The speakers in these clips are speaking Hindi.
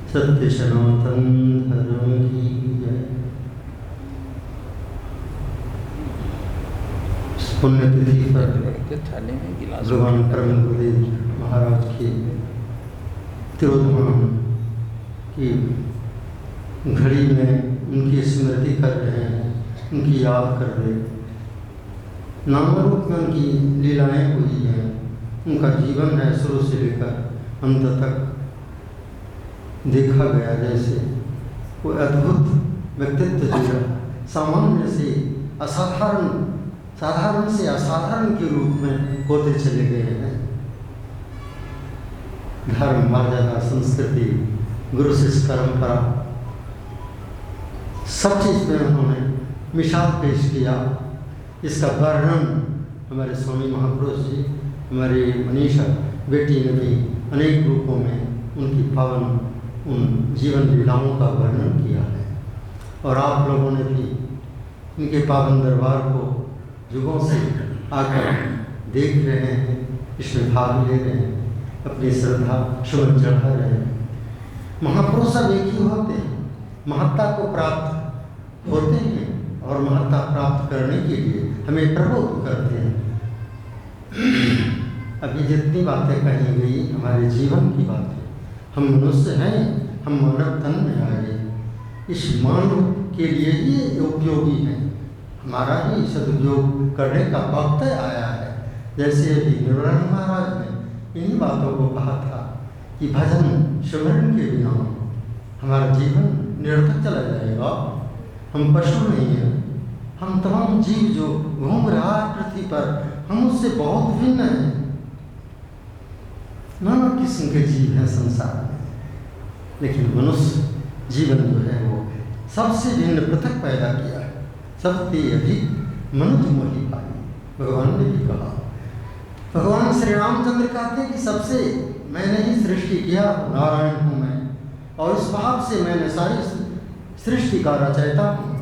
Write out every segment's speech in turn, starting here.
सत्य सनातन धर्म की जय। पुण्यतिथि पर भगवान परम गुरुदेव महाराज की तिरोधान की घड़ी में उनकी स्मृति कर रहे हैं, उनकी याद कर रहे हैं। नाम रूप में उनकी लीलाएं हुई हैं, उनका जीवन है शुरू से लेकर अंत तक देखा गया जैसे वो अद्भुत व्यक्तित्व जो सामान्य से असाधारण, साधारण से असाधारण के रूप में होते चले गए हैं। धर्म, मर्यादा, संस्कृति, गुरु शिष्य परंपरा, सब चीज़ में उन्होंने मिसाल पेश किया। इसका वर्णन हमारे स्वामी महापुरुष जी, हमारे मनीषा बेटी ने भी अनेक रूपों में उनकी पावन उन जीवन लीलाओं का वर्णन किया है। और आप लोगों ने भी इनके पावन दरबार को युगों से आकर देख रहे हैं, इसमें भाग ले रहे हैं, अपनी श्रद्धा सुमन चढ़ा रहे हैं। महापुरुष सब एक ही होते हैं, महत्ता को प्राप्त होते हैं और महत्ता प्राप्त करने के लिए हमें प्रबोध करते हैं। अभी जितनी बातें कही गई हमारे जीवन की बातें, हम मनुष्य हैं, हम मानव तन में आए, इस मानव के लिए ही उपयोगी है, हमारा ही सदुपयोग करने का वक्त आया है। जैसे अभी निर्वाण महाराज ने इन्हीं बातों को कहा था कि भजन सुमरन के बिना हमारा जीवन निरर्थक चला जाएगा। हम पशु नहीं हैं, हम तमाम जीव जो घूम रहा है पृथ्वी पर, हम उससे बहुत भिन्न हैं। नाना किस्म के जीव हैं संसार में, लेकिन मनुष्य जीवन जो है वो सबसे भिन्न पृथक पैदा किया है। सबसे अधिक मनुष्य मोहि पाई, भगवान ने भी कहा। भगवान श्री रामचंद्र कहते हैं कि सबसे मैंने ही सृष्टि किया, नारायण हूँ मैं, और इस भाव से मैंने सारी सृष्टि का रचयिता हूँ।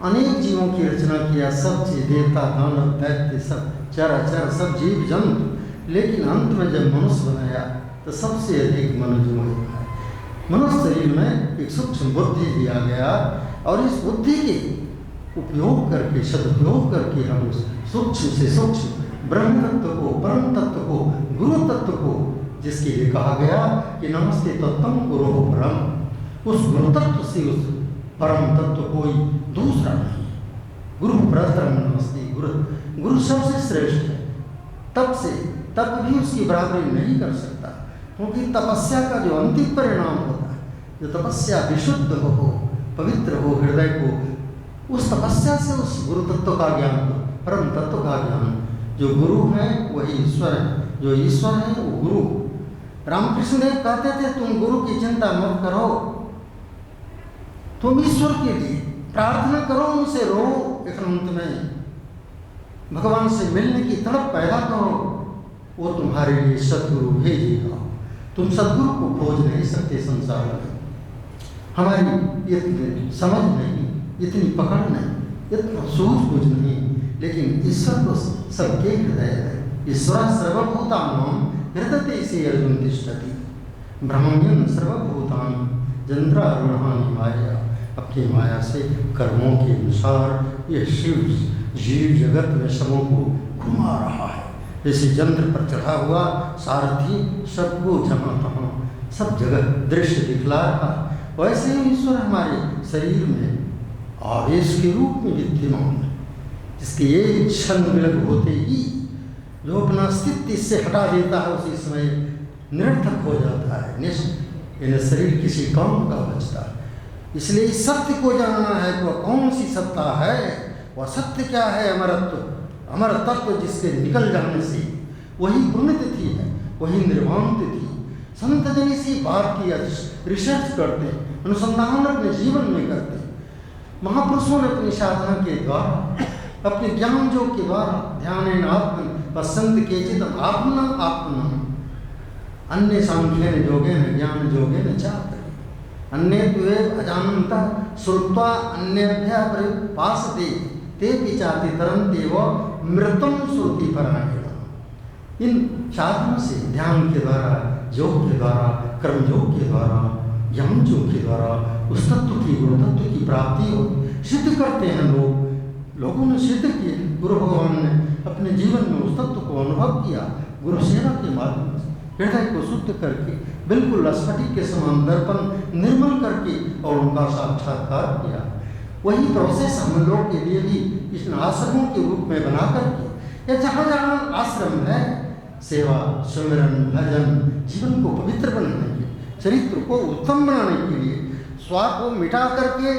अनेक जीवों की रचना किया, सब चीज, देवता, दानव, दैत्य, सब चराचर, सब जीव जंतु, लेकिन अंत में जब मनुष्य बनाया तो सबसे अधिक मनुष्य है। मनुष्य शरीर में एक सूक्ष्म बुद्धि दिया गया और इस बुद्धि के उपयोग करके, सदुपयोग करके हम उस सूक्ष्म से सूक्ष्म ब्रह्म तत्व को, परम तत्व को, गुरु तत्व को, जिसके लिए कहा गया कि नमस्ते तत्वम गुरु परम, उस गुरु तत्व से उस परम तत्व कोई दूसरा नहीं। गुरु प्रथम नमस्ते, गुरु सबसे श्रेष्ठ है। तब भी उसकी बराबरी नहीं कर सकता, क्योंकि तपस्या का जो अंतिम परिणाम होता है, जो तपस्या विशुद्ध हो, पवित्र हो हृदय को, उस तपस्या से उस गुरु तत्व का ज्ञान, परम तत्व का ज्ञान, जो गुरु है वही ईश्वर है, जो ईश्वर है वो गुरु। रामकृष्ण देव कहते थे तुम गुरु की चिंता मत करो, तुम ईश्वर के लिए प्रार्थना करो, उनसे रो, एकांत में भगवान से मिलने की तड़प पैदा करो, वो तुम्हारे लिए सदगुरु भेजेगा। तुम सदगुरु को खोज नहीं सकते संसार में, हमारी इतनी समझ नहीं, इतनी पकड़ नहीं, इतना सूझबूझ नहीं, लेकिन ईश्वर तो सबके हृदय है। ईश्वर सर्वभूतानां हृदय से अर्जुन तिष्ठति, ब्रह्मण्यं सर्वभूतानां जंद्रारूढ़ानि माया। अपनी माया से कर्मों के अनुसार ये शिव जीव जगत में सबों को घुमा रहा है। जैसे यंत्र पर चढ़ा हुआ सारथी सबको जहाँ तहाँ सब जगह दृश्य दिखला रहा, वैसे ही ईश्वर हमारे शरीर में आवेश के रूप में विद्यमान है, जिसके एक क्षण विलग होते ही जो अपना अस्तित्व इससे हटा देता है उसी समय निरर्थक हो जाता है, इन शरीर किसी काम का बचता है। इसलिए इस सत्य को जानना है कि वह कौन सी सत्ता है, वह सत्य क्या है, अमरत्व, अमर तत्व, जिसके निकल जाने से वही पुण्यतिथि है, वही निर्वाण तिथि। संत जन इसी बात की रिसर्च करते हैं, अनुसंधान अपने जीवन में करते हैं। महापुरुषों ने अपनी साधना के द्वारा, अपने ज्ञान योग के द्वारा, ध्यान आत्मन पसंत के चित आत्मना आत्मना अन्य सांख्यन योगेन ज्ञान योगेन चात्र अन्य अजानता श्रुत्वा अन्यभ्य परिपासते ते विचाति तरन्ते व मृतम श्रुति परायण। इन साधनों से, ध्यान के द्वारा, योग के द्वारा, कर्म योग के द्वारा, ज्ञान योग के द्वारा उस तत्व की, गुरु तत्व की प्राप्ति हो, सिद्ध करते हैं लोगों ने सिद्ध किए। गुरु भगवान ने अपने जीवन में उस तत्व को अनुभव किया। गुरु सेवा के माध्यम से हृदय को शुद्ध करके, बिल्कुल स्फटिक के समान दर्पण निर्मल करके और उनका साक्षात्कार किया। वही प्रोसेस हम लोग के लिए भी इस आश्रमों के रूप में बना करके, या जहाँ जहाँ आश्रम है, सेवा, सुमिरन, भजन, जीवन को पवित्र बनाने के, चरित्र को उत्तम बनाने के लिए, स्वार्थ को मिटा करके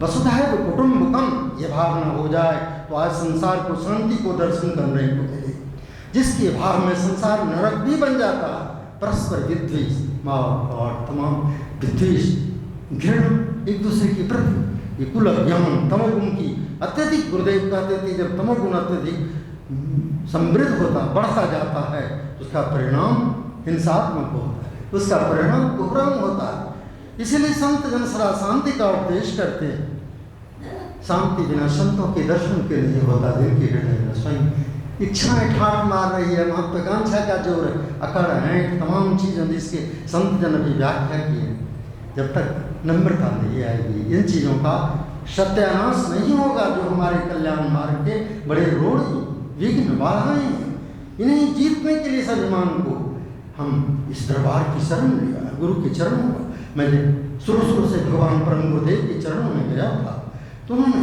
वसुधैव कुटुम्बकम ये भावना हो जाए तो आज संसार को शांति को दर्शन करने को मिले। जिसके भाव में संसार नरक भी बन जाता है, परस्पर विद्वेष, माँ और तमाम विद्वेष, घृणा एक दूसरे के प्रति, ये कुल अज्ञान, तमोगुण की अत्यधिक, गुरुदेव कहते थे जब तमोगुण अत्यधिक समृद्ध होता, बढ़ता जाता है, उसका परिणाम हिंसात्मक होता है, उसका परिणाम कुकर्म होता है। इसीलिए संत जन सदा शांति का उपदेश करते हैं। शांति बिना संतों के दर्शन के नहीं होता। दिल के हृदय में स्वयं इच्छाएं ठाठ मार रही है, महत्वाकांक्षा का जोर है, अकड़ है, तमाम चीज़ों जिसके संत जन अभी व्याख्या की है। जब तक नम्रता नहीं आएगी, इन चीज़ों का सत्यानाश नहीं होगा जो हमारे कल्याण मार्ग के बड़े रोड़ विघ्न बाधाएं हैं। इन्हें जीतने के लिए स्वाभिमान को हम इस दरबार की शरण लिया, गुरु के चरणों का। मैंने शुरू से भगवान परम गुरुदेव के चरणों में गया था, तो उन्होंने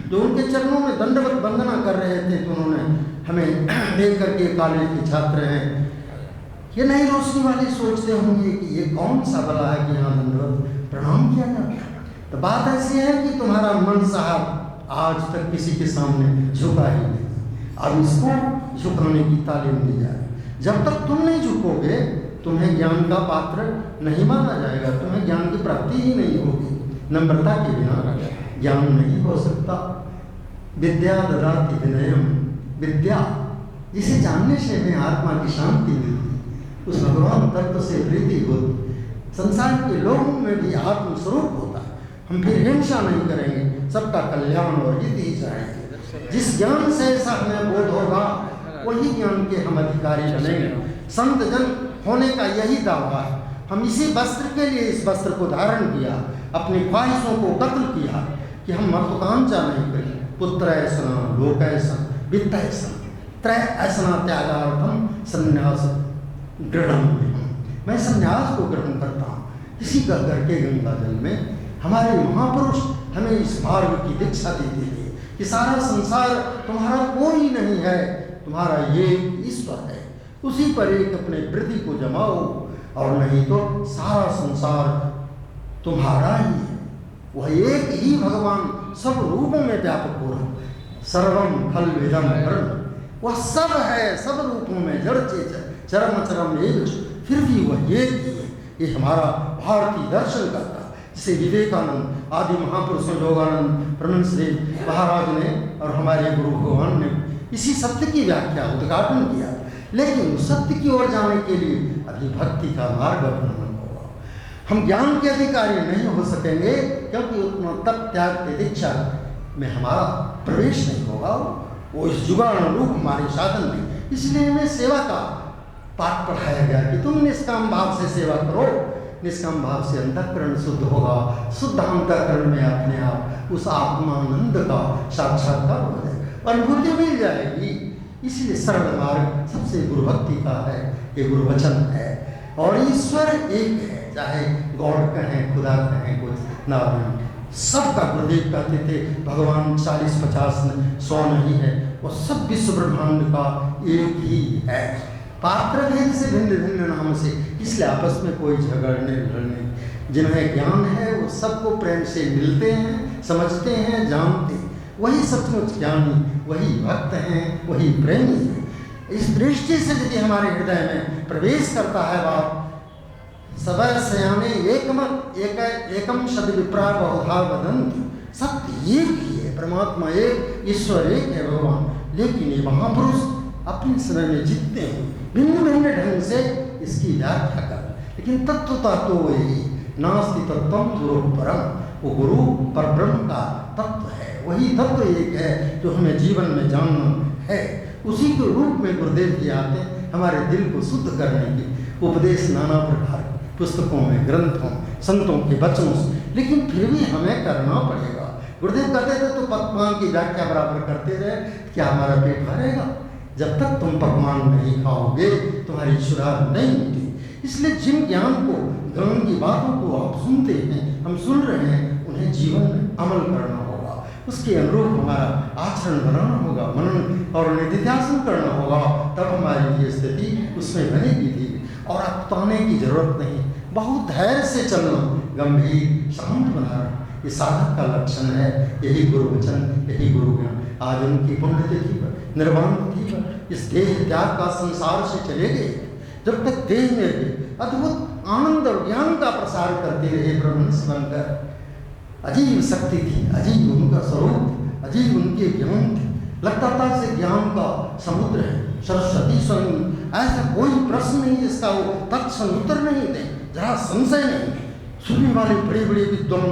जो उनके चरणों में दंडवत वंदना कर रहे थे, तो उन्होंने हमें देख करके, कॉलेज के छात्र हैं, ये नई रोशनी वाले सोचते होंगे कि ये कौन सा भला है कि यहाँ दंडवत प्रणाम किया जाता है। तो बात ऐसी है कि तुम्हारा मन साहब आज तक किसी के सामने झुका ही नहीं, अब इसको झुकाने की तालीम दी जाए। जब तक तुम नहीं झुकोगे, तुम्हें ज्ञान का पात्र नहीं माना जाएगा, तुम्हें ज्ञान की प्राप्ति ही नहीं होगी। नम्रता के बिना ज्ञान नहीं हो सकता। विद्या ददाति विनयम, विद्या जिसे जानने से हमें आत्मा की शांति मिलती, उस भगवान तत्व से प्रीति होती, संसार के लोगों में भी आत्मस्वरूप होता है। हम फिर हिंसा नहीं करेंगे, सबका कल्याण और हित ही चाहेंगे। जिस ज्ञान से ऐसा हमें बोध होगा, वही ज्ञान के हम अधिकारी बनेंगे। संत जन होने का यही दावा है। हम इसी वस्त्र के लिए इस वस्त्र को धारण किया, अपनी ख्वाहिशों को कत्ल किया कि हम महत्वाकांक्षा नहीं करें। पुत्र ऐसा, लोक ऐसा, वित्त ऐसा, त्रय ऐसा त्यागार्थम संन्यास गृहण। मैं संन्यास को ग्रहण करता हूँ। इसी का करके गंगा जल में हमारे महापुरुष हमें इस मार्ग की दीक्षा देते हैं कि सारा संसार तुम्हारा कोई नहीं है, तुम्हारा ये ईश्वर है, उसी पर एक अपने वृद्धि को जमाओ, और नहीं तो सारा संसार तुम्हारा ही है। वह एक ही भगवान सब रूपों में व्यापक हो रहा, सर्वम खल विदम ब्रह्म, वह सब है, सब रूपों में, जड़ चेतन चरम चरम एक, फिर भी वह एक ही है। ये हमारा भारतीय दर्शन करता, जिसे विवेकानंद आदि महापुरुषों, योगानंद, ब्रह्मश्री महाराज ने और हमारे गुरु भगवान ने इसी सत्य की व्याख्या, उद्घाटन किया। लेकिन उस सत्य की ओर जाने के लिए अभी भक्ति का मार्ग अपनाना होगा। हम ज्ञान के अधिकारी नहीं हो सकेंगे, क्योंकि उतना तप त्याग की दीक्षा में हमारा प्रवेश नहीं होगा, वो इस जुगाड़ रूप हमारे साधन में। इसलिए हमें सेवा का पाठ पढ़ाया गया कि तुम निष्काम भाव से सेवा करो। निष्काम भाव से अंतःकरण शुद्ध होगा, शुद्ध अंतःकरण में अपने आप उस आत्मानंद का साक्षात्कार हो जाएगा, अनुभूति मिल जाएगी। इसलिए सरल मार्ग सबसे गुरु भक्ति का है, ये गुरु वचन है। और ईश्वर एक है, चाहे गॉड कहें, खुदा कहें, कुछ नाम, सबका गुरुदेव कहते थे भगवान 40, 50, 100 नहीं है, वो सब विश्व ब्रह्मांड का एक ही है। पात्र भेद से भिन्न भिन्न नाम से, इसलिए आपस में कोई झगड़ने लड़ने, जिन्हें ज्ञान है वो सबको प्रेम से मिलते हैं, समझते हैं, जानते हैं। वही सचमुच ज्ञानी, वही भक्त हैं, वही प्रेमी है। इस दृष्टि से यदि हमारे हृदय में प्रवेश करता है बात, सवै सयाने एकमत एकम शब्द विप्रा बहुधा वदंत, सत्य एक ही है, परमात्मा एक, ईश्वर एक है, भगवान। लेकिन ये महापुरुष अपने समय में जितने हैं भिन्न भिन्न ढंग से इसकी व्याख्या कर, लेकिन तत्वता तो वही, नास्ति तत्वम गुरु परम, वो गुरु पर ब्रह्म का तत्व है, वही तत्व एक है जो हमें जीवन में जानना है। उसी के रूप में गुरुदेव जी आते हैं हमारे दिल को शुद्ध करने की, उपदेश नाना प्रकार के पुस्तकों में, ग्रंथों, संतों के वचनों से, लेकिन फिर भी हमें करना पड़ेगा। गुरुदेव कहते थे तो पकवान की व्याख्या बराबर करते रहे, क्या हमारा पेट भरेगा? जब तक तुम पकवान नहीं खाओगे तुम्हारी शुराब नहीं मिलेगी। इसलिए जिन ज्ञान को, ज्ञान की बातों को आप सुनते हैं, हम सुन रहे हैं, उन्हें जीवन में अमल करना होगा, उसके अनुरूप हमारा आचरण बनाना होगा, मनन और निधिध्यासन करना होगा, तब हमारी ये स्थिति उसमें बनेगी थी। और अकुताने की जरूरत नहीं, बहुत धैर्य से चलना, गंभीर शांत बना रहना, ये साधक का लक्षण है। यही गुरु वचन, यही गुरु ज्ञान। आज उनकी पुण्यतिथि पर, निर्वाण तिथि पर, इस देह त्याग का संसार से चले गए। जब तक देह में रहे, अद्भुत आनंद और ज्ञान का प्रसार करते रहे ब्रह्मनिष्ठ बनकर। अजीब शक्ति थी, अजीब उनका स्वरूप, अजीब उनके ज्ञान थे। लगता था से ज्ञान का समुद्र है, सरस्वती स्वयं। ऐसा कोई प्रश्न नहीं जिसका वो तत्सम उत्तर नहीं दे, जरा संशय नहीं। सुनने वाले बड़े बड़े विद्वान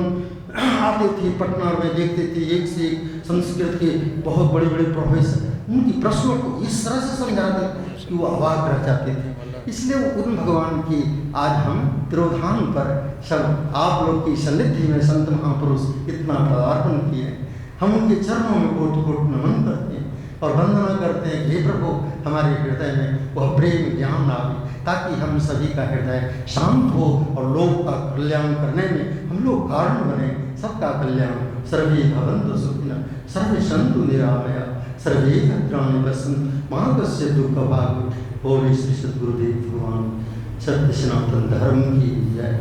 आते थे पटना में, देखते थे एक से एक संस्कृत के बहुत बड़े बड़े प्रोफेसर उनकी प्रश्नों को इस तरह से समझाते कि वो अवाक रह जाते थे। इसलिए उन भगवान की आज हम तिरोधान पर सब आप लोग की सन्निधि में संत महापुरुष इतना पदार्पण किए, हम उनके चरणों में कोटि कोटि नमन करते हैं और वंदना करते हैं। हे प्रभु, हमारे हृदय में वह प्रेम ज्ञान आवे, ताकि हम सभी का हृदय शांत हो और लोक का कल्याण करने में हम लोग कारण बने। सबका कल्याण, सर्वे भवन्तु सुखिनः, सर्वे सन्तु निरामया, सर्वे भद्राणि पश्यन्तु मा कश्चित् दुःखभाग्। बोले श्री सद्गुरुदेव भगवान सत्य सनातन धर्म की जय।